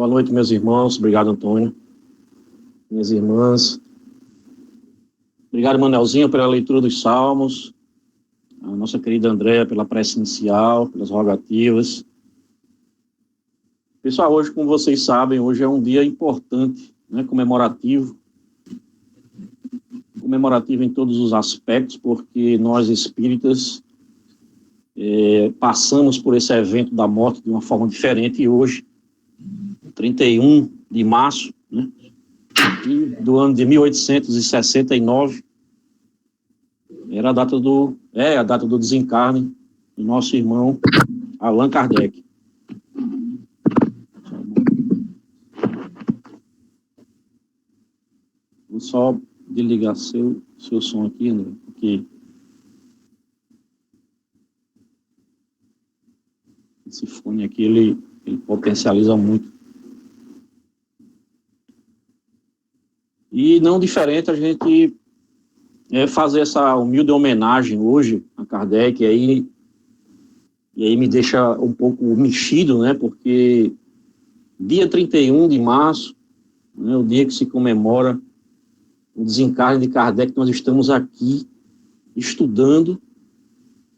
Boa noite, meus irmãos. Obrigado, Antônio. Minhas irmãs. Obrigado, Manelzinho, pela leitura dos Salmos. A nossa querida Andréa pela prece inicial, pelas rogativas. Pessoal, hoje, como vocês sabem, hoje é um dia importante, né, comemorativo em todos os aspectos, porque nós espíritas passamos por esse evento da morte de uma forma diferente, e hoje, 31 de março, né, do ano de 1869, era a data do desencarne do nosso irmão Allan Kardec. Vou só desligar seu som aqui, André, porque esse fone aqui, ele potencializa muito. E não diferente a gente fazer essa humilde homenagem hoje a Kardec, e aí me deixa um pouco mexido, né, porque dia 31 de março, né, o dia que se comemora o desencarne de Kardec, nós estamos aqui estudando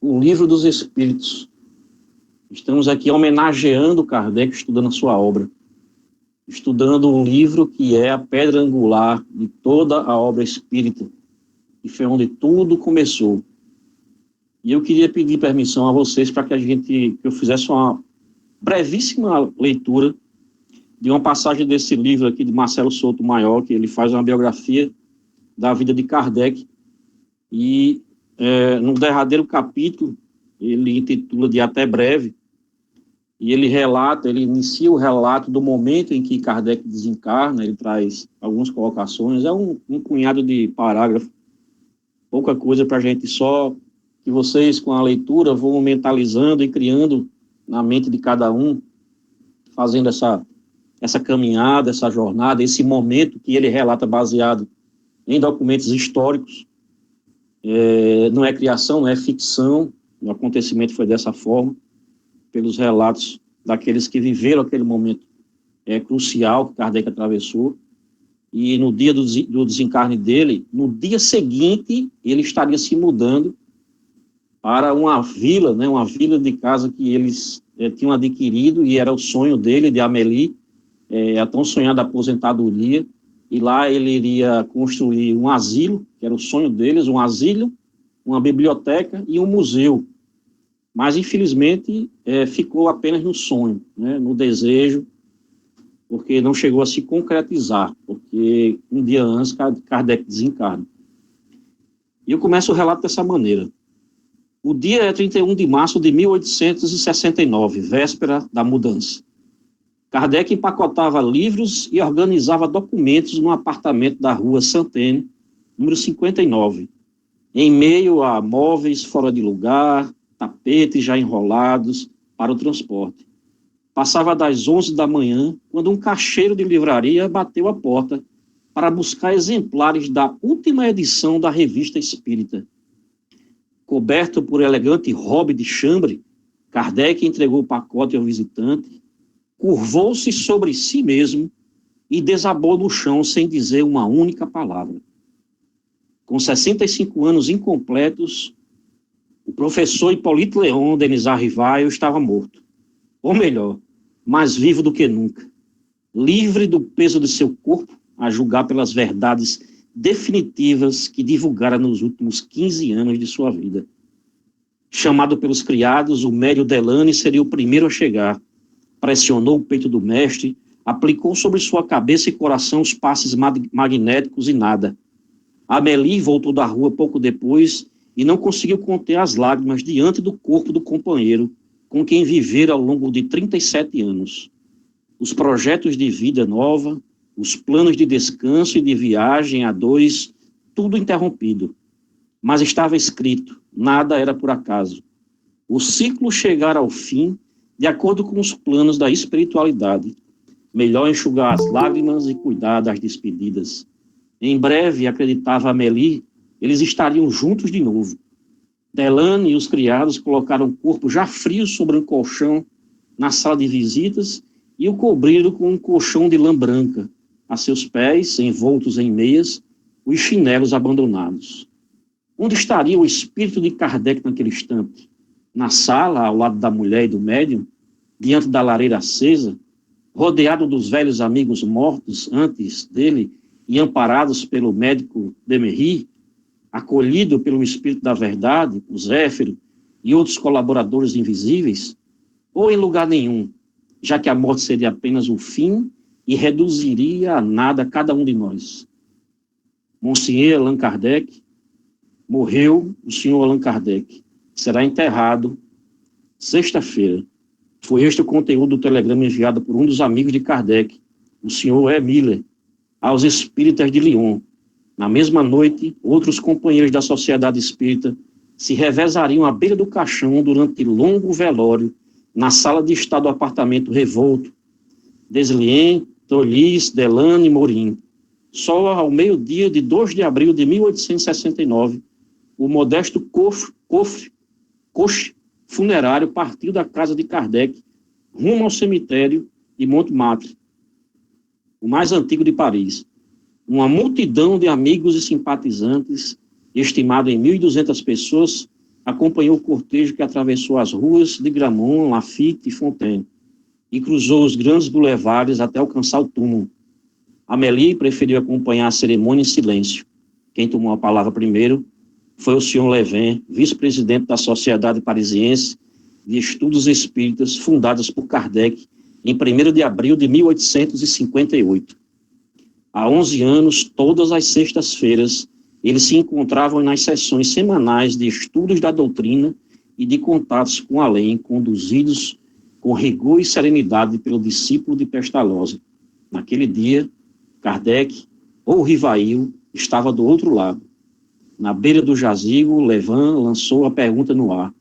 o Livro dos Espíritos. Estamos aqui homenageando Kardec, estudando a sua obra, estudando um livro que é a pedra angular de toda a obra espírita, que foi onde tudo começou. E eu queria pedir permissão a vocês para que eu fizesse uma brevíssima leitura de uma passagem desse livro aqui de Marcelo Souto Maior, que ele faz uma biografia da vida de Kardec, e no derradeiro capítulo, ele intitula de Até Breve, e ele inicia o relato do momento em que Kardec desencarna, ele traz algumas colocações, é um punhado de parágrafo, pouca coisa para a gente, só que vocês, com a leitura, vão mentalizando e criando na mente de cada um, fazendo essa caminhada, essa jornada, esse momento que ele relata baseado em documentos históricos, não é criação, não é ficção, o acontecimento foi dessa forma, pelos relatos daqueles que viveram aquele momento crucial que Kardec atravessou, e no dia do desencarne dele, no dia seguinte, ele estaria se mudando para uma vila, né, uma vila de casa que eles tinham adquirido, e era o sonho dele, de Amélie, a tão sonhada aposentadoria, e lá ele iria construir um asilo, que era o sonho deles, um asilo, uma biblioteca e um museu. Mas, infelizmente, ficou apenas no sonho, né, no desejo, porque não chegou a se concretizar, porque um dia antes Kardec desencarna. E eu começo o relato dessa maneira. O dia é 31 de março de 1869, véspera da mudança. Kardec empacotava livros e organizava documentos no apartamento da rua Santene, número 59, em meio a móveis fora de lugar, tapetes já enrolados para o transporte. Passava das 11 da manhã, quando um caixeiro de livraria bateu a porta para buscar exemplares da última edição da Revista Espírita. Coberto por elegante robe de chambre, Kardec entregou o pacote ao visitante, curvou-se sobre si mesmo e desabou no chão sem dizer uma única palavra. Com 65 anos incompletos, o professor Hipólito Leon Denisard Rivaio estava morto. Ou melhor, mais vivo do que nunca. Livre do peso de seu corpo, a julgar pelas verdades definitivas que divulgara nos últimos 15 anos de sua vida. Chamado pelos criados, o médio Delane seria o primeiro a chegar. Pressionou o peito do mestre, aplicou sobre sua cabeça e coração os passes magnéticos e nada. Amélie voltou da rua pouco depois e não conseguiu conter as lágrimas diante do corpo do companheiro com quem vivera ao longo de 37 anos. Os projetos de vida nova, os planos de descanso e de viagem a dois, tudo interrompido. Mas estava escrito, nada era por acaso. O ciclo chegara ao fim de acordo com os planos da espiritualidade. Melhor enxugar as lágrimas e cuidar das despedidas. Em breve, acreditava Amélie, eles estariam juntos de novo. Delane e os criados colocaram o corpo já frio sobre um colchão na sala de visitas e o cobriram com um colchão de lã branca, a seus pés, envoltos em meias, os chinelos abandonados. Onde estaria o espírito de Kardec naquele instante? Na sala, ao lado da mulher e do médium, diante da lareira acesa, rodeado dos velhos amigos mortos antes dele e amparados pelo médico Demerry, acolhido pelo Espírito da Verdade, o Zéfiro e outros colaboradores invisíveis, ou em lugar nenhum, já que a morte seria apenas o fim e reduziria a nada cada um de nós. Monsieur Allan Kardec morreu, o senhor Allan Kardec será enterrado sexta-feira. Foi este o conteúdo do telegrama enviado por um dos amigos de Kardec, o senhor E. Miller, aos espíritas de Lyon. Na mesma noite, outros companheiros da Sociedade Espírita se revezariam à beira do caixão durante longo velório na sala de estar do apartamento Revolto, Deslien, Tolis, Delane e Morim. Só ao meio-dia de 2 de abril de 1869, o modesto coche funerário partiu da casa de Kardec rumo ao cemitério de Montmartre, o mais antigo de Paris. Uma multidão de amigos e simpatizantes, estimado em 1.200 pessoas, acompanhou o cortejo que atravessou as ruas de Gramont, Laffitte e Fontaine e cruzou os grandes bulevares até alcançar o túmulo. Amélie preferiu acompanhar a cerimônia em silêncio. Quem tomou a palavra primeiro foi o senhor Levin, vice-presidente da Sociedade Parisiense de Estudos Espíritas, fundadas por Kardec em 1º de abril de 1858. Há 11 anos, todas as sextas-feiras, eles se encontravam nas sessões semanais de estudos da doutrina e de contatos com a lei, conduzidos com rigor e serenidade pelo discípulo de Pestalozzi. Naquele dia, Kardec, ou Rivail, estava do outro lado. Na beira do jazigo, Levin lançou a pergunta no ar.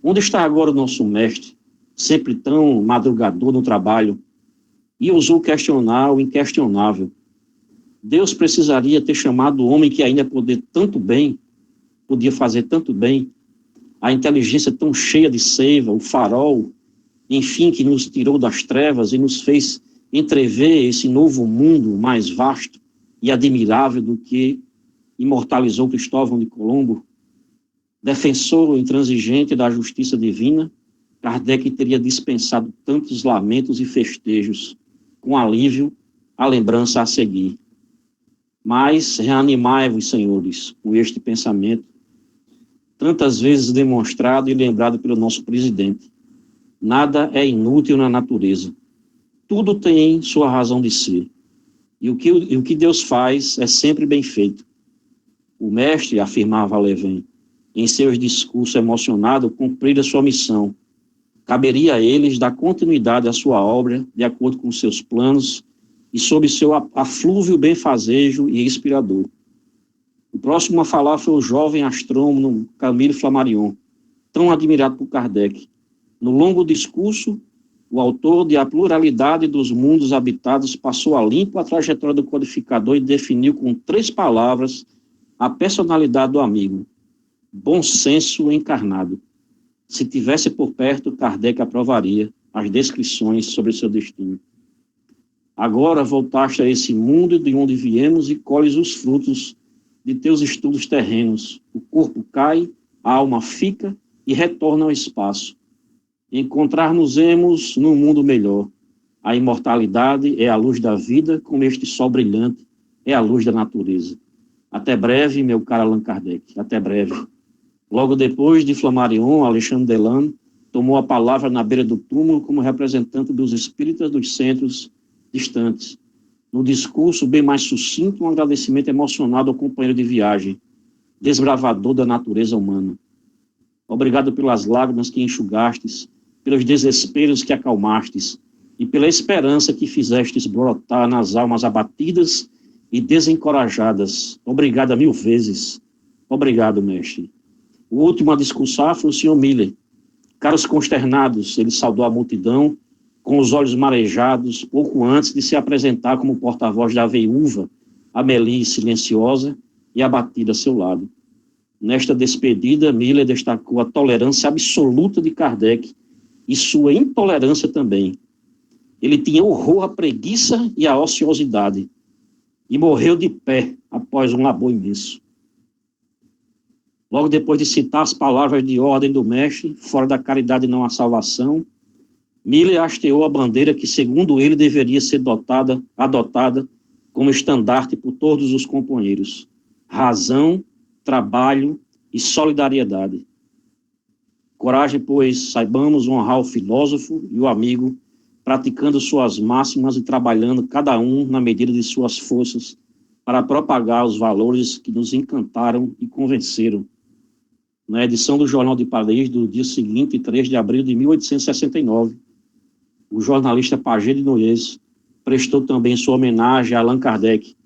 Onde está agora o nosso mestre, sempre tão madrugador no trabalho? E ousou questionar o inquestionável. Deus precisaria ter chamado o homem que ainda podia fazer tanto bem, a inteligência tão cheia de seiva, o farol, enfim, que nos tirou das trevas e nos fez entrever esse novo mundo mais vasto e admirável do que imortalizou Cristóvão de Colombo. Defensor intransigente da justiça divina, Kardec teria dispensado tantos lamentos e festejos, com alívio à lembrança a seguir. Mas reanimai-vos, senhores, com este pensamento, tantas vezes demonstrado e lembrado pelo nosso presidente. Nada é inútil na natureza. Tudo tem sua razão de ser. E o que Deus faz é sempre bem feito. O mestre, afirmava Levin, em seus discursos emocionados, cumprir a sua missão. Caberia a eles dar continuidade à sua obra, de acordo com seus planos e sob seu aflúvio benfazejo e inspirador. O próximo a falar foi o jovem astrônomo Camille Flammarion, tão admirado por Kardec. No longo discurso, o autor de A Pluralidade dos Mundos Habitados passou a limpo a trajetória do codificador e definiu com 3 palavras a personalidade do amigo: bom senso encarnado. Se tivesse por perto, Kardec aprovaria as descrições sobre seu destino. Agora voltaste a esse mundo de onde viemos e colhes os frutos de teus estudos terrenos. O corpo cai, a alma fica e retorna ao espaço. Encontrar-nos-emos num mundo melhor. A imortalidade é a luz da vida, como este sol brilhante é a luz da natureza. Até breve, meu caro Allan Kardec, até breve. Logo depois de Flammarion, Alexandre Delane tomou a palavra na beira do túmulo como representante dos espíritas dos centros distantes. No discurso, bem mais sucinto, um agradecimento emocionado ao companheiro de viagem, desbravador da natureza humana. Obrigado pelas lágrimas que enxugastes, pelos desesperos que acalmastes e pela esperança que fizestes brotar nas almas abatidas e desencorajadas. Obrigado 1000 vezes. Obrigado, mestre. O último a discursar foi o senhor Miller. Caros consternados, ele saudou a multidão com os olhos marejados, pouco antes de se apresentar como porta-voz da viúva, Amélie, silenciosa e abatida a seu lado. Nesta despedida, Miller destacou a tolerância absoluta de Kardec e sua intolerância também. Ele tinha horror à preguiça e à ociosidade, e morreu de pé após um labor imenso. Logo depois de citar as palavras de ordem do mestre, fora da caridade não há salvação, Miller hasteou a bandeira que, segundo ele, deveria ser adotada como estandarte por todos os companheiros: razão, trabalho e solidariedade. Coragem, pois, saibamos honrar o filósofo e o amigo, praticando suas máximas e trabalhando cada um na medida de suas forças para propagar os valores que nos encantaram e convenceram. Na edição do Jornal de Paris, do dia seguinte, 3 de abril de 1869, o jornalista Pagé de Noyes prestou também sua homenagem a Allan Kardec,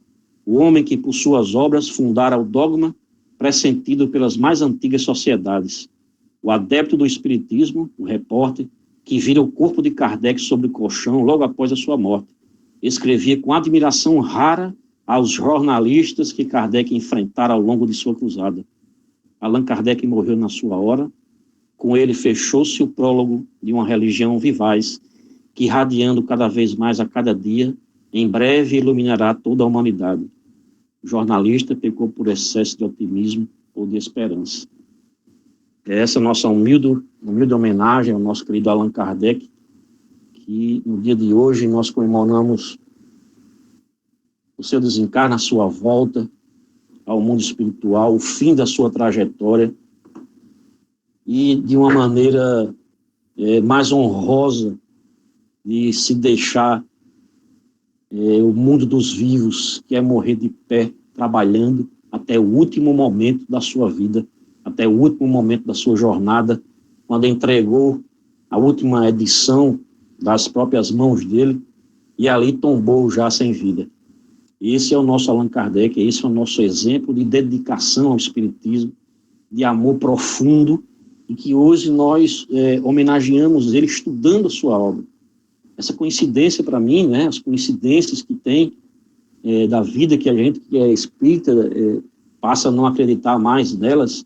o homem que, por suas obras, fundara o dogma pressentido pelas mais antigas sociedades, o adepto do espiritismo, o repórter, que vira o corpo de Kardec sobre o colchão logo após a sua morte, escrevia com admiração rara aos jornalistas que Kardec enfrentara ao longo de sua cruzada. Allan Kardec morreu na sua hora, com ele fechou-se o prólogo de uma religião vivaz, que, irradiando cada vez mais a cada dia, em breve iluminará toda a humanidade. O jornalista pecou por excesso de otimismo ou de esperança. Essa é a nossa humilde homenagem ao nosso querido Allan Kardec, que no dia de hoje nós comemoramos o seu desencarne, a sua volta ao mundo espiritual, o fim da sua trajetória, e de uma maneira mais honrosa de se deixar o mundo dos vivos, que é morrer de pé, trabalhando até o último momento da sua vida, até o último momento da sua jornada, quando entregou a última edição das próprias mãos dele, e ali tombou já sem vida. Esse é o nosso Allan Kardec, esse é o nosso exemplo de dedicação ao espiritismo, de amor profundo, e que hoje nós homenageamos ele estudando a sua obra. Essa coincidência para mim, né, as coincidências que tem da vida que a gente que é espírita passa a não acreditar mais nelas,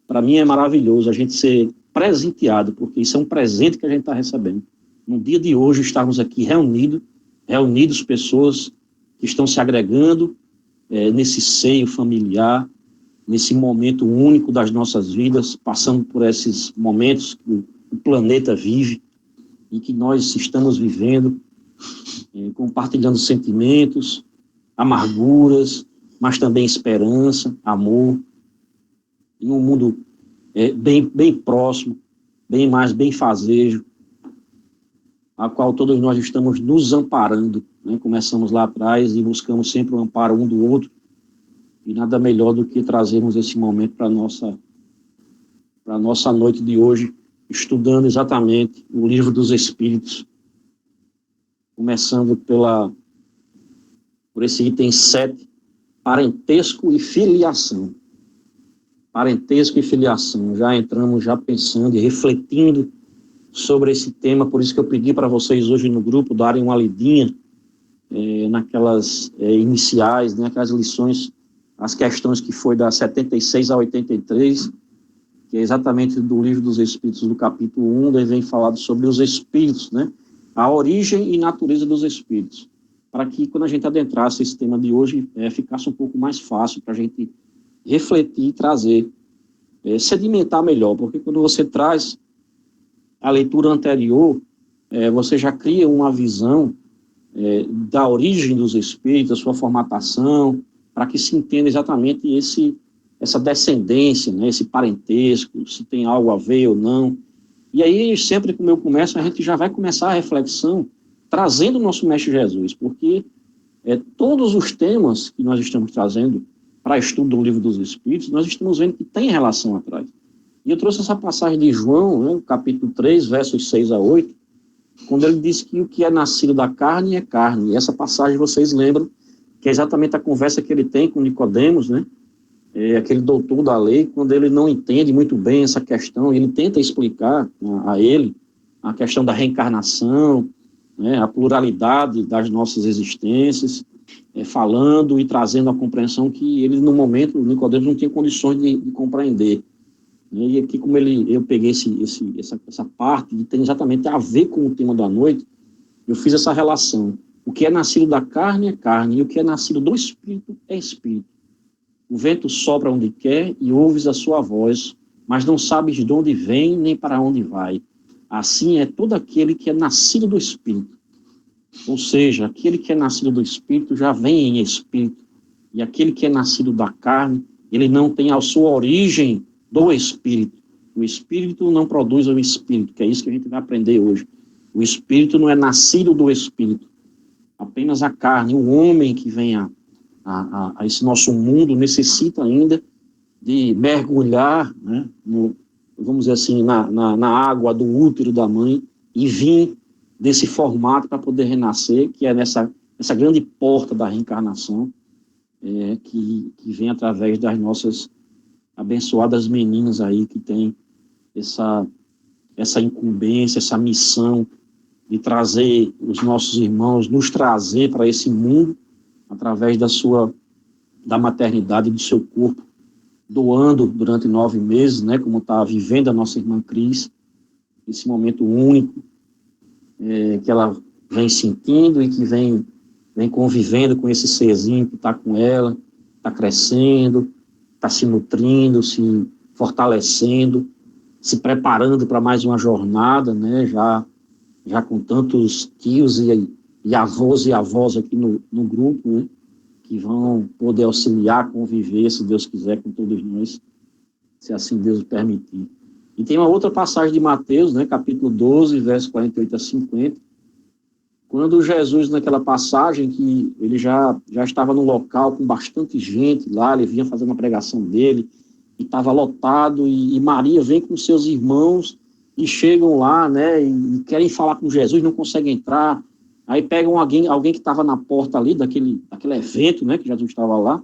para mim é maravilhoso a gente ser presenteado, porque isso é um presente que a gente está recebendo. No dia de hoje, estarmos aqui reunidos pessoas que estão se agregando nesse seio familiar, nesse momento único das nossas vidas, passando por esses momentos que o planeta vive e que nós estamos vivendo, compartilhando sentimentos, amarguras, mas também esperança, amor, em um mundo bem próximo, bem fazejo, a qual todos nós estamos nos amparando, né? Começamos lá atrás e buscamos sempre o amparo um do outro, e nada melhor do que trazermos esse momento para a nossa noite de hoje, estudando exatamente o Livro dos Espíritos, começando por esse item 7, parentesco e filiação. Parentesco e filiação, já entramos pensando e refletindo sobre esse tema, por isso que eu pedi para vocês hoje no grupo darem uma lidinha naquelas iniciais, né, aquelas lições, as questões que foi da 76 a 83, que é exatamente do Livro dos Espíritos, do capítulo 1, onde vem falado sobre os espíritos, né, a origem e natureza dos espíritos, para que quando a gente adentrasse esse tema de hoje, ficasse um pouco mais fácil para a gente refletir e trazer, sedimentar melhor, porque quando você traz a leitura anterior, você já cria uma visão da origem dos espíritos, da sua formatação, para que se entenda exatamente essa descendência, né, esse parentesco, se tem algo a ver ou não. E aí, sempre como eu começo, a gente já vai começar a reflexão trazendo o nosso Mestre Jesus, porque todos os temas que nós estamos trazendo para estudo do Livro dos Espíritos, nós estamos vendo que tem relação atrás. E eu trouxe essa passagem de João, né, capítulo 3, versos 6 a 8, quando ele diz que o que é nascido da carne é carne. E essa passagem vocês lembram que é exatamente a conversa que ele tem com Nicodemos, né? Aquele doutor da lei, quando ele não entende muito bem essa questão, ele tenta explicar a ele a questão da reencarnação, né, a pluralidade das nossas existências, falando e trazendo a compreensão que ele, no momento, Nicodemos não tinha condições de compreender. E aqui, como eu peguei essa parte, e tem exatamente a ver com o tema da noite, eu fiz essa relação. O que é nascido da carne é carne, e o que é nascido do Espírito é Espírito. O vento sopra onde quer e ouves a sua voz, mas não sabes de onde vem nem para onde vai. Assim é todo aquele que é nascido do Espírito. Ou seja, aquele que é nascido do Espírito já vem em Espírito. E aquele que é nascido da carne, ele não tem a sua origem do Espírito. O Espírito não produz o Espírito, que é isso que a gente vai aprender hoje. O Espírito não é nascido do Espírito. Apenas a carne, o homem que vem a esse nosso mundo necessita ainda de mergulhar, né, vamos dizer assim, na água do útero da mãe e vir desse formato para poder renascer, que é nessa grande porta da reencarnação, que vem através das nossas abençoadas meninas aí, que tem essa incumbência, essa missão de trazer os nossos irmãos, nos trazer para esse mundo, através da maternidade do seu corpo, doando durante 9 meses, né, como está vivendo a nossa irmã Cris, esse momento único, que ela vem sentindo e que vem convivendo com esse serzinho que está com ela, está crescendo, está se nutrindo, se fortalecendo, se preparando para mais uma jornada, né, já com tantos tios e avós aqui no grupo, né, que vão poder auxiliar, conviver, se Deus quiser, com todos nós, se assim Deus permitir. E tem uma outra passagem de Mateus, né, capítulo 12, verso 48 a 50, quando Jesus, naquela passagem, que ele já estava no local com bastante gente lá, ele vinha fazendo a pregação dele, e estava lotado, e Maria vem com seus irmãos, e chegam lá, né, e querem falar com Jesus, não conseguem entrar. Aí pegam alguém que estava na porta ali, daquele evento, né, que Jesus estava lá,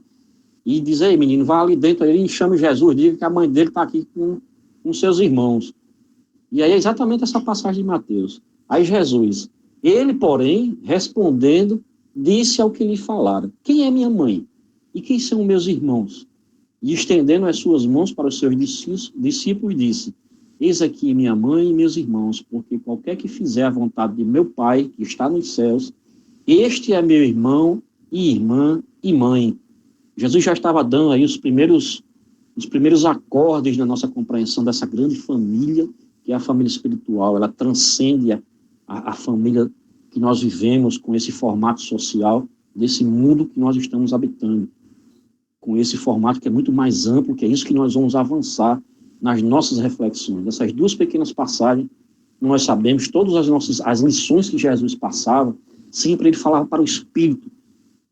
e diz: ei, menino, vá ali dentro aí e chame Jesus, diga que a mãe dele está aqui com seus irmãos. E aí é exatamente essa passagem de Mateus. Aí Jesus, ele, porém, respondendo, disse ao que lhe falaram: quem é minha mãe? E quem são meus irmãos? E estendendo as suas mãos para os seus discípulos, disse: eis aqui minha mãe e meus irmãos, porque qualquer que fizer a vontade de meu Pai, que está nos céus, este é meu irmão e irmã e mãe. Jesus já estava dando aí os primeiros acordes na nossa compreensão dessa grande família, que é a família espiritual. Ela transcende a família que nós vivemos com esse formato social, desse mundo que nós estamos habitando, com esse formato que é muito mais amplo, que é isso que nós vamos avançar nas nossas reflexões. Essas 2 pequenas passagens, nós sabemos todas as lições que Jesus passava, sempre ele falava para o Espírito.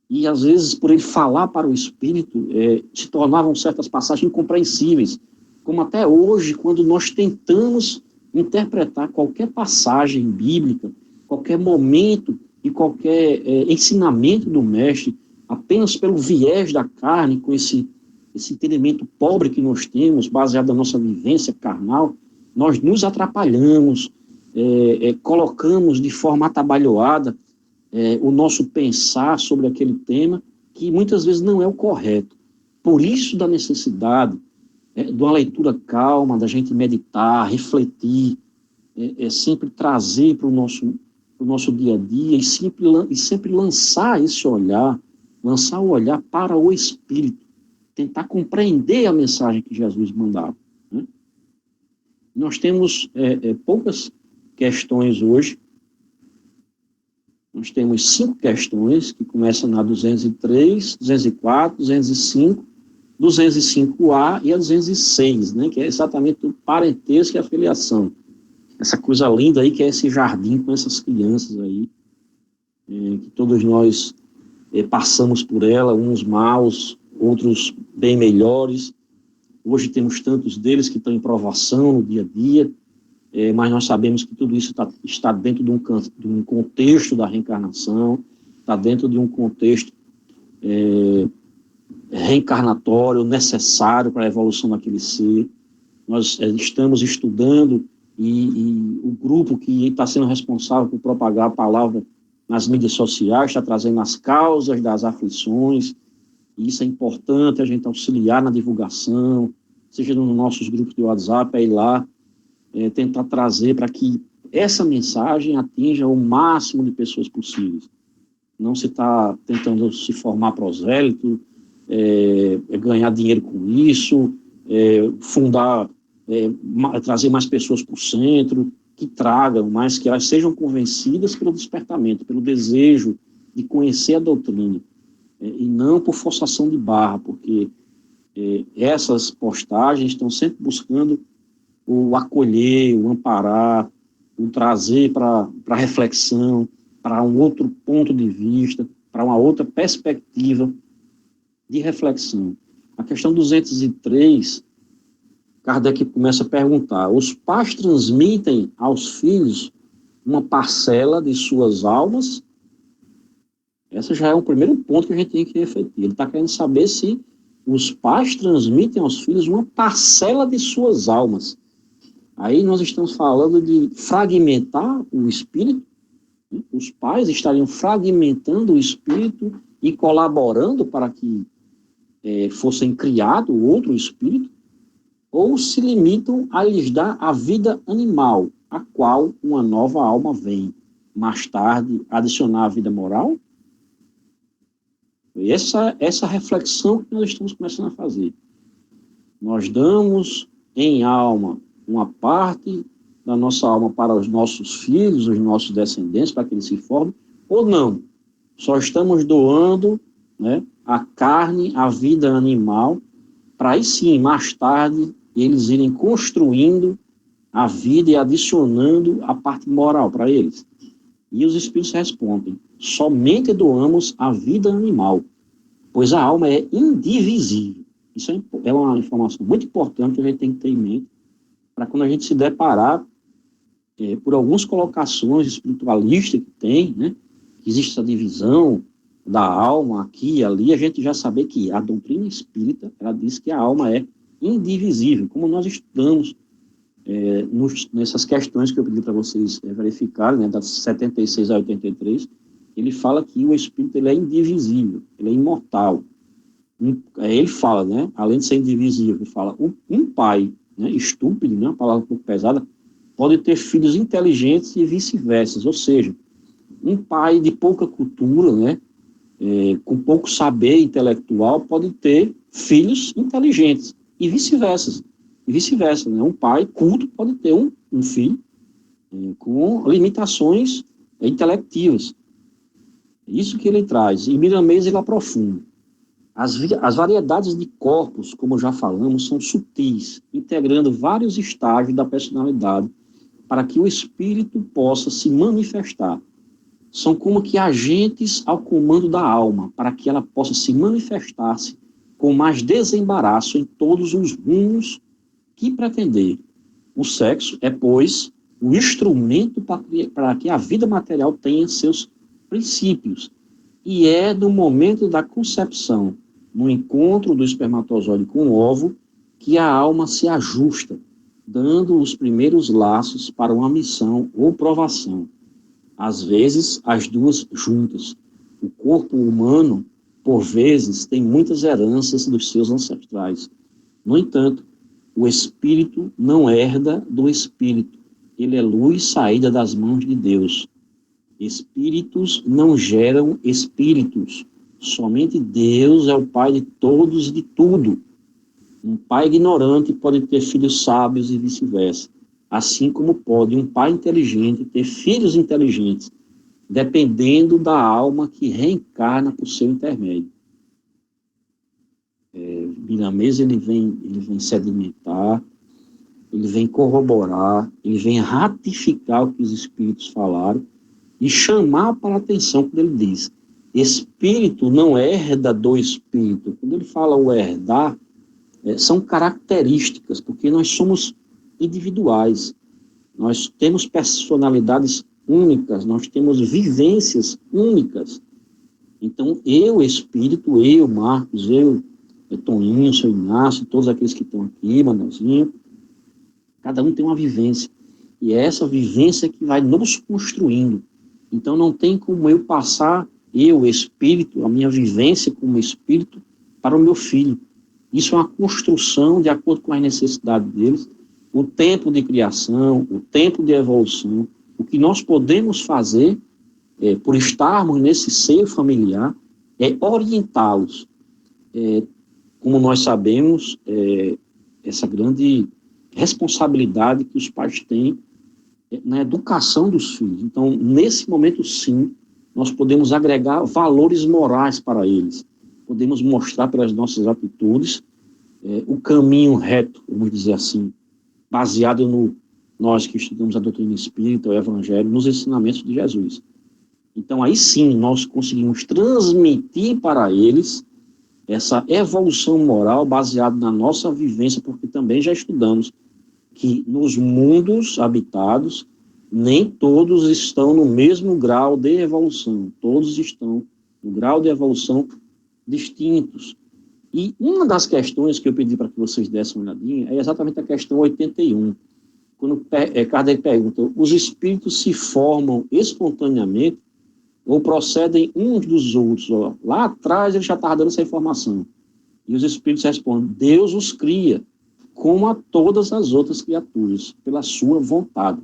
E, às vezes, por ele falar para o Espírito, se tornavam certas passagens incompreensíveis. Como até hoje, quando nós tentamos interpretar qualquer passagem bíblica, qualquer momento e qualquer ensinamento do Mestre, apenas pelo viés da carne, com esse entendimento pobre que nós temos, baseado na nossa vivência carnal, nós nos atrapalhamos, colocamos de forma atabalhoada o nosso pensar sobre aquele tema, que muitas vezes não é o correto. Por isso da necessidade de uma leitura calma, da gente meditar, refletir, sempre trazer para o nosso dia a dia e sempre lançar esse olhar, lançar o olhar para o Espírito, tentar compreender a mensagem que Jesus mandava, né? Nós temos poucas questões hoje. Nós temos 5 questões, que começam na 203, 204, 205, 205A e a 206, né, que é exatamente o parentesco e a filiação. Essa coisa linda aí que é esse jardim com essas crianças aí, que todos nós passamos por ela, uns maus, outros bem melhores. Hoje temos tantos deles que estão em provação no dia a dia, mas nós sabemos que tudo isso está dentro de um contexto da reencarnação, está dentro de um contexto reencarnatório necessário para a evolução daquele ser. Nós estamos estudando e o grupo que está sendo responsável por propagar a palavra nas mídias sociais está trazendo as causas das aflições, e isso é importante, a gente auxiliar na divulgação, seja nos nossos grupos de WhatsApp, ir lá, tentar trazer para que essa mensagem atinja o máximo de pessoas possíveis. Não se está tentando se formar prosélito, ganhar dinheiro com isso, trazer mais pessoas para o centro, que tragam, mas que elas sejam convencidas pelo despertamento, pelo desejo de conhecer a doutrina, e não por forçação de barra, porque essas postagens estão sempre buscando o acolher, o amparar, o trazer para reflexão, para um outro ponto de vista, para uma outra perspectiva de reflexão. A questão 203, Kardec começa a perguntar: os pais transmitem aos filhos uma parcela de suas almas? Esse já é o primeiro ponto que a gente tem que refletir. Ele está querendo saber se os pais transmitem aos filhos uma parcela de suas almas. Aí nós estamos falando de fragmentar o espírito. Os pais estariam fragmentando o espírito e colaborando para que fossem criado outro espírito, ou se limitam a lhes dar a vida animal, a qual uma nova alma vem mais tarde adicionar a vida moral? Essa reflexão que nós estamos começando a fazer. Nós damos em alma uma parte da nossa alma para os nossos filhos, os nossos descendentes, para que eles se formem, ou não? Só estamos doando, né, a carne, a vida animal, para aí sim, mais tarde, eles irem construindo a vida e adicionando a parte moral para eles. E os espíritos respondem: somente doamos a vida animal, pois a alma é indivisível. Isso é uma informação muito importante que a gente tem que ter em mente, para quando a gente se deparar por algumas colocações espiritualistas que tem, né, que existe essa divisão da alma aqui e ali, a gente já saber que a doutrina espírita, ela diz que a alma é indivisível, como nós estudamos nessas questões que eu pedi para vocês verificarem, né, das 76 a 83, ele fala que o espírito ele é indivisível, ele é imortal. Ele fala, né, além de ser indivisível, ele fala, um pai, né, estúpido, né, uma palavra um pouco pesada, pode ter filhos inteligentes e vice-versa, ou seja, um pai de pouca cultura, né, com pouco saber intelectual, pode ter filhos inteligentes, e vice-versa. E vice-versa, né? Um pai culto pode ter um filho com limitações intelectivas. Isso que ele traz. E Miramês ele aprofunda. As variedades de corpos, como já falamos, são sutis, integrando vários estágios da personalidade para que o espírito possa se manifestar. São como que agentes ao comando da alma, para que ela possa se manifestar-se com mais desembaraço em todos os rumos que pretender. O sexo é, pois, o instrumento para que a vida material tenha seus princípios, e é no momento da concepção, no encontro do espermatozoide com o óvulo, que a alma se ajusta, dando os primeiros laços para uma missão ou provação. Às vezes, as duas juntas. O corpo humano, por vezes, tem muitas heranças dos seus ancestrais. No entanto, o espírito não herda do espírito. Ele é luz saída das mãos de Deus. Espíritos não geram espíritos. Somente Deus é o Pai de todos e de tudo. Um pai ignorante pode ter filhos sábios e vice-versa. Assim como pode um pai inteligente ter filhos inteligentes, dependendo da alma que reencarna por seu intermédio. Miramês ele vem sedimentar, ele vem corroborar, ele vem ratificar o que os espíritos falaram e chamar para a atenção quando ele diz: espírito não herda do espírito. Quando ele fala o herdar, são características, porque nós somos individuais, nós temos personalidades únicas, nós temos vivências únicas. Então, eu, espírito, eu, Marcos, eu, Toninho, seu Inácio, todos aqueles que estão aqui, Manuelzinho, cada um tem uma vivência, e é essa vivência que vai nos construindo. Então, não tem como eu passar, eu, espírito, a minha vivência como espírito, para o meu filho. Isso é uma construção de acordo com as necessidades deles, o tempo de criação, o tempo de evolução. O que nós podemos fazer, por estarmos nesse seio familiar, é orientá-los. Como nós sabemos, essa grande responsabilidade que os pais têm na educação dos filhos. Então, nesse momento, sim, nós podemos agregar valores morais para eles. Podemos mostrar pelas nossas atitudes o caminho reto, vamos dizer assim, baseado nós que estudamos a doutrina espírita, o evangelho, nos ensinamentos de Jesus. Então, aí sim, nós conseguimos transmitir para eles essa evolução moral baseada na nossa vivência, porque também já estudamos que nos mundos habitados, nem todos estão no mesmo grau de evolução, todos estão no grau de evolução distintos. E uma das questões que eu pedi para que vocês dessem uma olhadinha é exatamente a questão 81, quando Kardec pergunta, os espíritos se formam espontaneamente ou procedem uns dos outros? Lá atrás ele já estava dando essa informação. E os espíritos respondem, Deus os cria, como a todas as outras criaturas, pela sua vontade.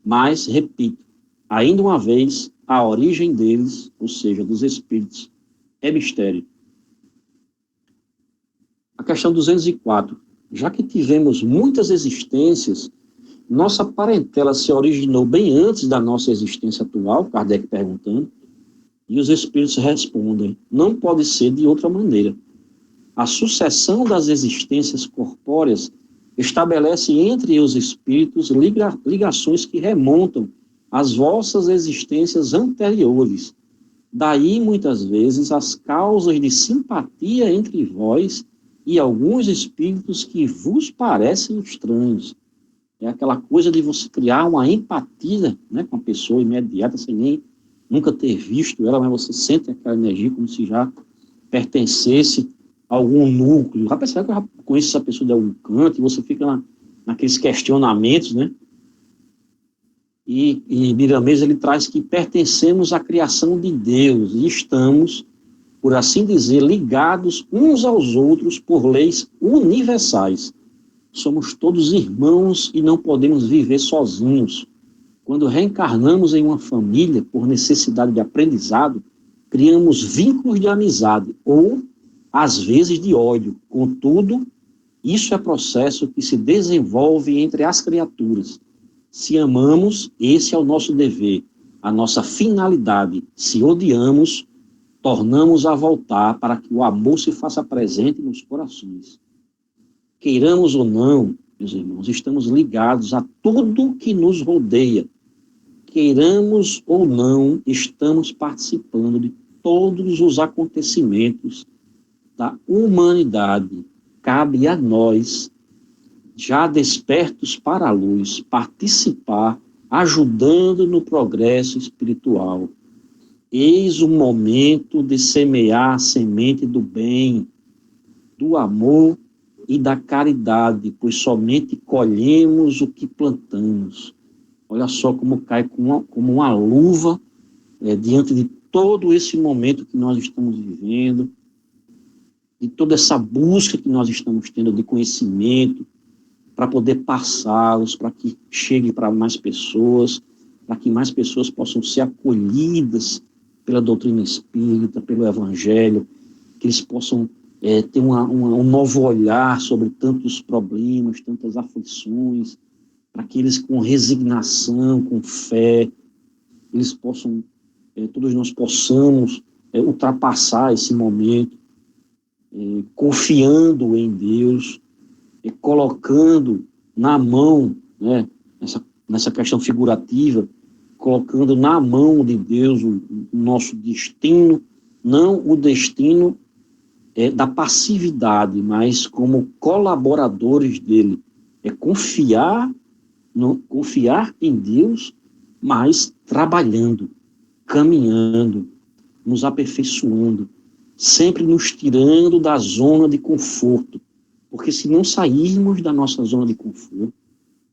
Mas, repito, ainda uma vez, a origem deles, ou seja, dos espíritos, é mistério. A questão 204. Já que tivemos muitas existências, nossa parentela se originou bem antes da nossa existência atual, Kardec perguntando, e os espíritos respondem, não pode ser de outra maneira. A sucessão das existências corpóreas estabelece entre os espíritos ligações que remontam às vossas existências anteriores. Daí, muitas vezes, as causas de simpatia entre vós e alguns espíritos que vos parecem estranhos. É aquela coisa de você criar uma empatia, né, com a pessoa imediata, sem nem nunca ter visto ela, mas você sente aquela energia como se já pertencesse a algum núcleo. Rapaz, será que eu já conheço essa pessoa de algum canto? E você fica naqueles questionamentos, né? E Miramês, ele traz que pertencemos à criação de Deus e estamos, por assim dizer, ligados uns aos outros por leis universais. Somos todos irmãos e não podemos viver sozinhos. Quando reencarnamos em uma família por necessidade de aprendizado, criamos vínculos de amizade ou, às vezes, de ódio. Contudo, isso é processo que se desenvolve entre as criaturas. Se amamos, esse é o nosso dever, a nossa finalidade. Se odiamos, tornamos a voltar para que o amor se faça presente nos corações. Queiramos ou não, meus irmãos, estamos ligados a tudo que nos rodeia. Queiramos ou não, estamos participando de todos os acontecimentos da humanidade. Cabe a nós, já despertos para a luz, participar, ajudando no progresso espiritual. Eis o momento de semear a semente do bem, do amor e da caridade, pois somente colhemos o que plantamos. Olha só como cai como uma luva diante de todo esse momento que nós estamos vivendo, de toda essa busca que nós estamos tendo de conhecimento, para poder passá-los, para que chegue para mais pessoas, para que mais pessoas possam ser acolhidas pela doutrina espírita, pelo evangelho, que eles possam ter um novo olhar sobre tantos problemas, tantas aflições, para que eles com resignação, com fé, eles possam, todos nós possamos ultrapassar esse momento, confiando em Deus, colocando na mão, né, nessa questão figurativa, colocando na mão de Deus o nosso destino, não o destino da passividade, mas como colaboradores dele. É confiar em Deus, mas trabalhando, caminhando, nos aperfeiçoando, sempre nos tirando da zona de conforto. Porque se não sairmos da nossa zona de conforto,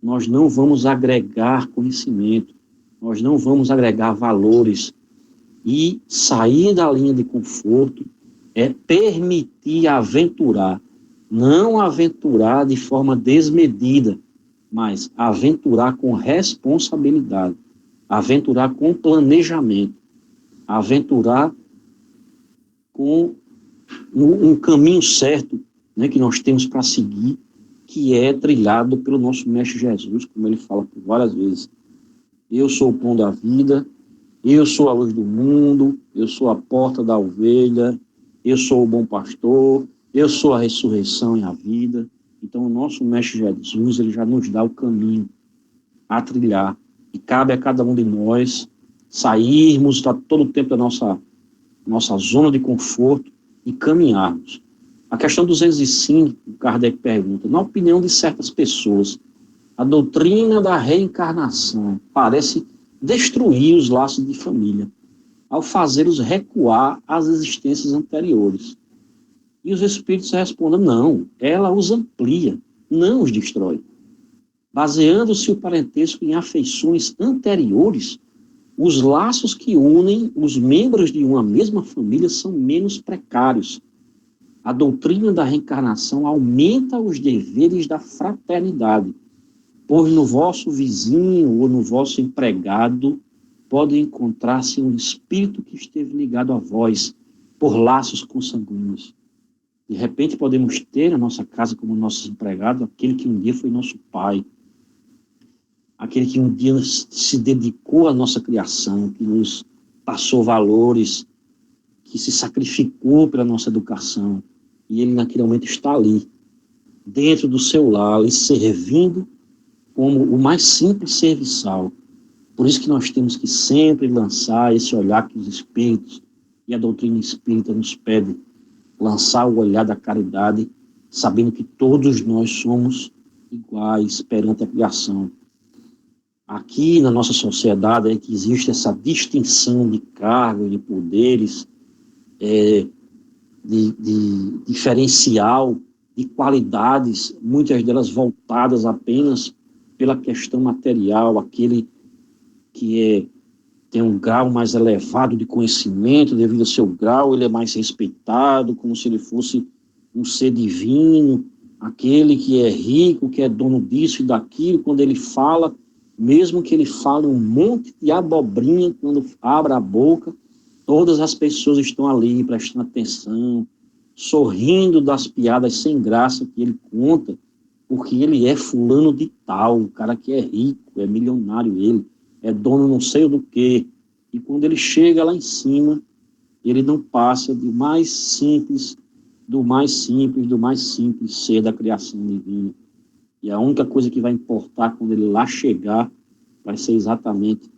nós não vamos agregar conhecimento, nós não vamos agregar valores. E sair da linha de conforto é permitir aventurar, não aventurar de forma desmedida, mas aventurar com responsabilidade. aventurar com planejamento, aventurar com um caminho certo, né, que nós temos para seguir, que é trilhado pelo nosso Mestre Jesus, como ele fala por várias vezes. Eu sou o pão da vida, eu sou a luz do mundo, eu sou a porta da ovelha, eu sou o bom pastor, eu sou a ressurreição e a vida. Então, o nosso Mestre Jesus, ele já nos dá o caminho a trilhar. E cabe a cada um de nós sairmos a todo o tempo da nossa zona de conforto e caminharmos. A questão 205, Kardec pergunta, na opinião de certas pessoas, a doutrina da reencarnação parece destruir os laços de família, ao fazê-los recuar às existências anteriores. E os espíritos respondem, não, ela os amplia, não os destrói. Baseando-se o parentesco em afeições anteriores, os laços que unem os membros de uma mesma família são menos precários. A doutrina da reencarnação aumenta os deveres da fraternidade, pois no vosso vizinho ou no vosso empregado pode encontrar-se um espírito que esteve ligado a vós por laços consanguíneos. De repente podemos ter na nossa casa como nosso empregado aquele que um dia foi nosso pai, aquele que um dia se dedicou à nossa criação, que nos passou valores, que se sacrificou pela nossa educação, e ele naquele momento está ali, dentro do seu lar, e servindo como o mais simples serviçal. Por isso que nós temos que sempre lançar esse olhar que os espíritos e a doutrina espírita nos pede, lançar o olhar da caridade, sabendo que todos nós somos iguais perante a criação. Aqui na nossa sociedade é que existe essa distinção de cargos, de poderes, de diferencial, de qualidades, muitas delas voltadas apenas pela questão material, aquele que tem um grau mais elevado de conhecimento, devido ao seu grau, ele é mais respeitado, como se ele fosse um ser divino, aquele que é rico, que é dono disso e daquilo, quando ele fala, mesmo que ele fale um monte de abobrinha, quando abre a boca, todas as pessoas estão ali prestando atenção, sorrindo das piadas sem graça que ele conta, porque ele é fulano de tal, o cara que é rico, é milionário ele, é dono não sei do que. E quando ele chega lá em cima, ele não passa do mais simples ser da criação divina. E a única coisa que vai importar quando ele lá chegar vai ser exatamente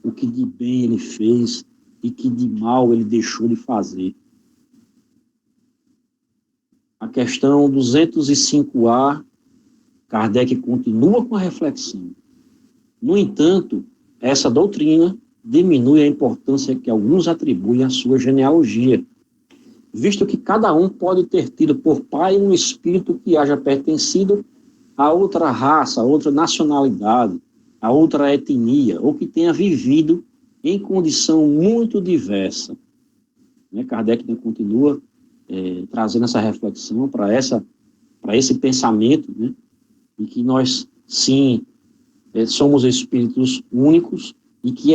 o que de bem ele fez e que de mal ele deixou de fazer. A questão 205A, Kardec continua com a reflexão. No entanto, essa doutrina diminui a importância que alguns atribuem à sua genealogia, visto que cada um pode ter tido por pai um espírito que haja pertencido a outra raça, a outra nacionalidade, a outra etnia, ou que tenha vivido em condição muito diversa. Kardec continua trazendo essa reflexão para esse pensamento, de que nós, sim, somos espíritos únicos e que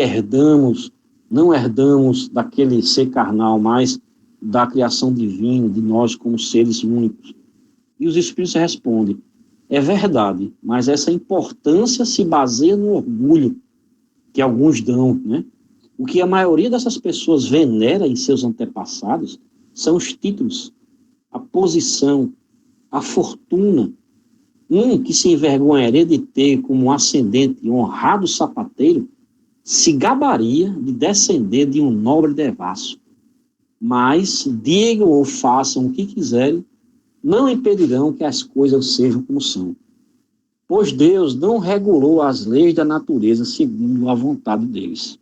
não herdamos daquele ser carnal, mas da criação divina, de nós como seres únicos. E os espíritos respondem, é verdade, mas essa importância se baseia no orgulho que alguns dão, O que a maioria dessas pessoas venera em seus antepassados são os títulos, a posição, a fortuna. Um que se envergonharia de ter como ascendente honrado sapateiro se gabaria de descender de um nobre devasso. Mas digam ou façam o que quiserem, não impedirão que as coisas sejam como são. Pois Deus não regulou as leis da natureza segundo a vontade deles.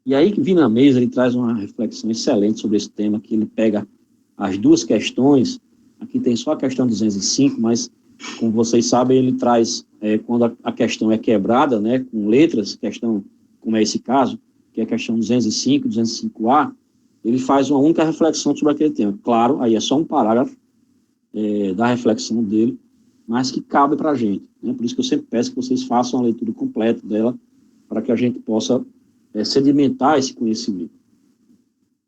E aí que Vina Mesa ele traz uma reflexão excelente sobre esse tema, que ele pega as duas questões, aqui tem só a questão 205, mas, como vocês sabem, ele traz, quando a questão é quebrada, com letras, questão, como é esse caso, que é a questão 205, 205A, ele faz uma única reflexão sobre aquele tema. Claro, aí é só um parágrafo da reflexão dele, mas que cabe para a gente. Por isso que eu sempre peço que vocês façam a leitura completa dela, para que a gente possa sedimentar esse conhecimento.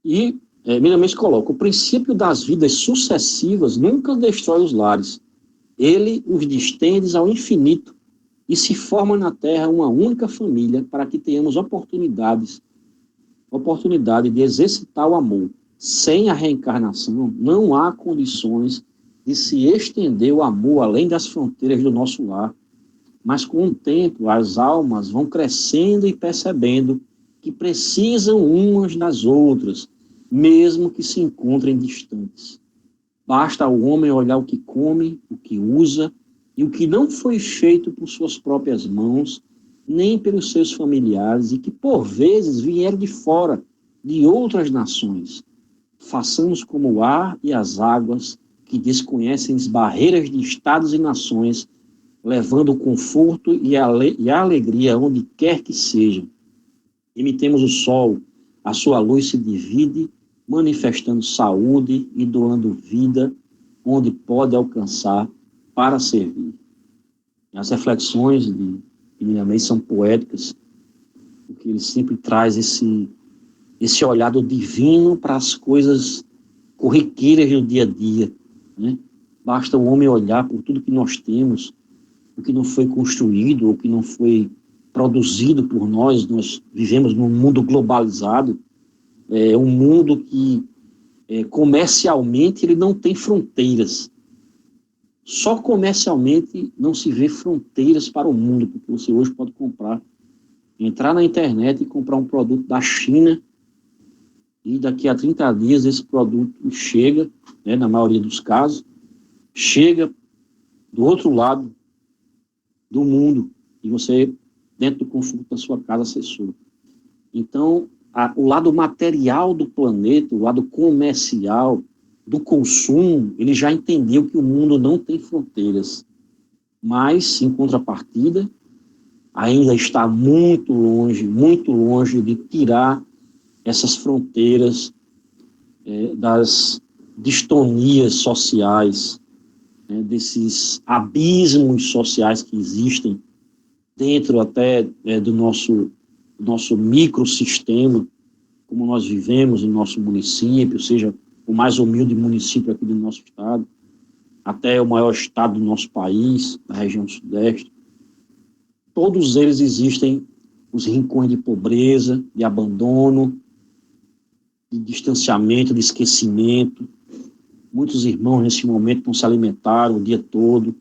E Miramês coloca: o princípio das vidas sucessivas nunca destrói os lares. Ele os distende ao infinito e se forma na Terra uma única família para que tenhamos oportunidade de exercitar o amor. Sem a reencarnação, não há condições de se estender o amor além das fronteiras do nosso lar. Mas com o tempo, as almas vão crescendo e percebendo que precisam umas das outras, mesmo que se encontrem distantes. Basta ao homem olhar o que come, o que usa, e o que não foi feito por suas próprias mãos, nem pelos seus familiares, e que por vezes vieram de fora, de outras nações. Façamos como o ar e as águas, que desconhecem as barreiras de estados e nações, levando o conforto e a alegria onde quer que seja. Imitemos o sol, a sua luz se divide, manifestando saúde e doando vida, onde pode alcançar para servir. As reflexões de Miramês são poéticas, porque ele sempre traz esse olhar do divino para as coisas corriqueiras do dia a dia, né? Basta o homem olhar por tudo que nós temos, o que não foi construído, o que não foi produzido por nós. Nós vivemos num mundo globalizado, um mundo que comercialmente ele não tem fronteiras. Só comercialmente não se vê fronteiras para o mundo, porque você hoje pode entrar na internet e comprar um produto da China, e daqui a 30 dias esse produto chega, na maioria dos casos, chega do outro lado do mundo, e você, dentro do conforto da sua casa, acessou. Então, o lado material do planeta, o lado comercial, do consumo, ele já entendeu que o mundo não tem fronteiras. Mas, em contrapartida, ainda está muito longe de tirar essas fronteiras das distonias sociais, desses abismos sociais que existem dentro até do nosso microsistema, como nós vivemos no nosso município, seja o mais humilde município aqui do nosso estado, até o maior estado do nosso país, da região sudeste. Todos eles existem os rincões de pobreza, de abandono, de distanciamento, de esquecimento. Muitos irmãos, nesse momento, não se alimentaram o dia todo.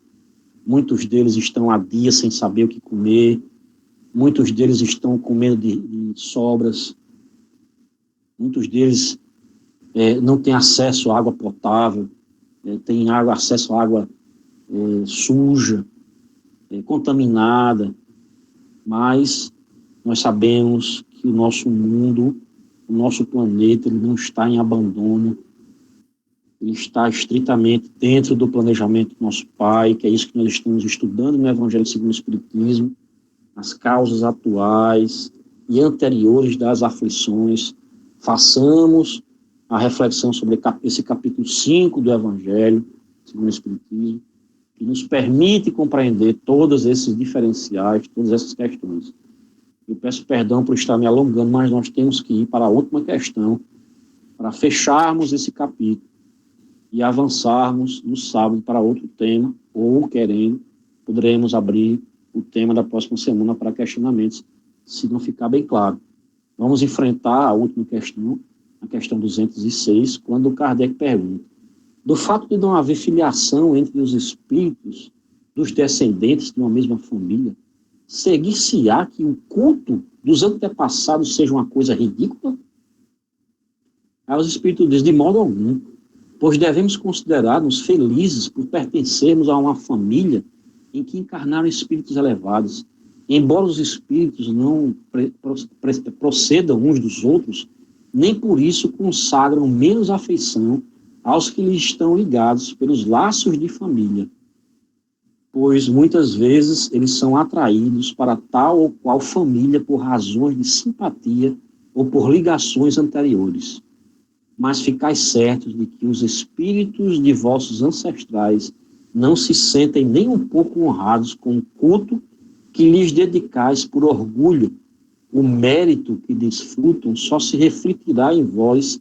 Muitos deles estão há dias sem saber o que comer. Muitos deles estão comendo de sobras. Muitos deles não têm acesso à água potável, têm acesso à água suja, contaminada. Mas nós sabemos que o nosso mundo, o nosso planeta, ele não está em abandono. Ele está estritamente dentro do planejamento do nosso Pai, que é isso que nós estamos estudando no Evangelho segundo o Espiritismo, as causas atuais e anteriores das aflições. Façamos a reflexão sobre esse capítulo 5 do Evangelho segundo o Espiritismo, que nos permite compreender todos esses diferenciais, todas essas questões. Eu peço perdão por estar me alongando, mas nós temos que ir para a última questão, para fecharmos esse capítulo e avançarmos no sábado para outro tema, ou, querendo, poderemos abrir o tema da próxima semana para questionamentos, se não ficar bem claro. Vamos enfrentar a última questão, a questão 206, quando Kardec pergunta: do fato de não haver filiação entre os espíritos dos descendentes de uma mesma família, seguir-se-á que o culto dos antepassados seja uma coisa ridícula? Aí os espíritos dizem: de modo algum, pois devemos considerar-nos felizes por pertencermos a uma família em que encarnaram espíritos elevados. Embora os espíritos não procedam uns dos outros, nem por isso consagram menos afeição aos que lhes estão ligados pelos laços de família, pois muitas vezes eles são atraídos para tal ou qual família por razões de simpatia ou por ligações anteriores. Mas ficais certos de que os espíritos de vossos ancestrais não se sentem nem um pouco honrados com o culto que lhes dedicais por orgulho o mérito que desfrutam só se refletirá em vós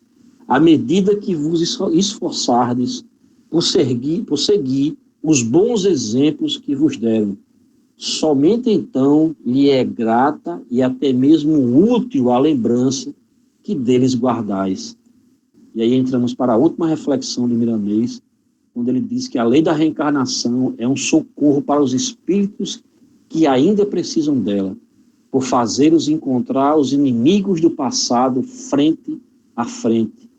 à medida que vos esforçardes por seguir os bons exemplos que vos deram. Somente então lhe é grata e até mesmo útil a lembrança que deles guardais. E aí entramos para a última reflexão do Milanês, quando ele diz que a lei da reencarnação é um socorro para os espíritos que ainda precisam dela, por fazê-los encontrar os inimigos do passado frente a frente,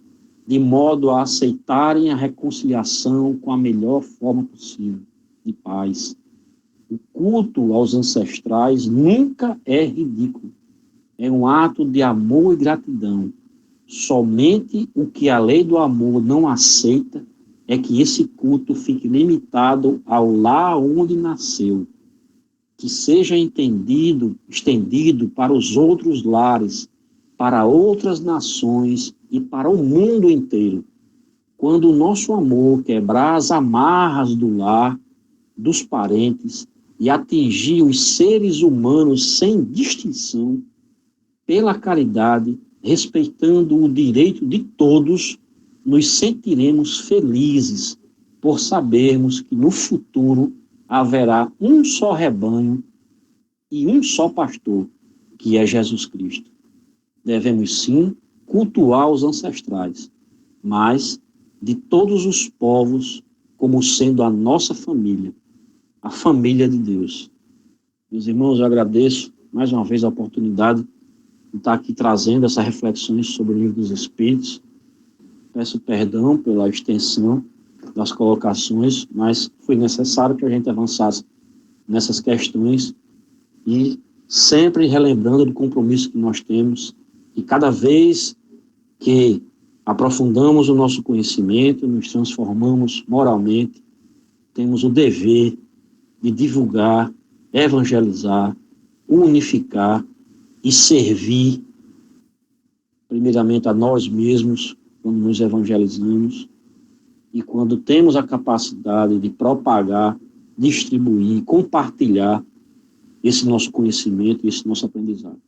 de modo a aceitarem a reconciliação com a melhor forma possível, de paz. O culto aos ancestrais nunca é ridículo. É um ato de amor e gratidão. Somente o que a lei do amor não aceita é que esse culto fique limitado ao lar onde nasceu, que seja estendido para os outros lares, para outras nações e para o mundo inteiro. Quando o nosso amor quebrar as amarras do lar, dos parentes, e atingir os seres humanos sem distinção, pela caridade, respeitando o direito de todos, nos sentiremos felizes por sabermos que no futuro haverá um só rebanho e um só pastor, que é Jesus Cristo. Devemos sim cultuar os ancestrais, mas de todos os povos como sendo a nossa família, a família de Deus. Meus irmãos, eu agradeço mais uma vez a oportunidade de estar aqui trazendo essas reflexões sobre o Livro dos Espíritos. Peço perdão pela extensão das colocações, mas foi necessário que a gente avançasse nessas questões e sempre relembrando do compromisso que nós temos, e cada vez que aprofundamos o nosso conhecimento, nos transformamos moralmente, temos o dever de divulgar, evangelizar, unificar e servir, primeiramente a nós mesmos, quando nos evangelizamos, e quando temos a capacidade de propagar, distribuir, compartilhar esse nosso conhecimento e esse nosso aprendizado.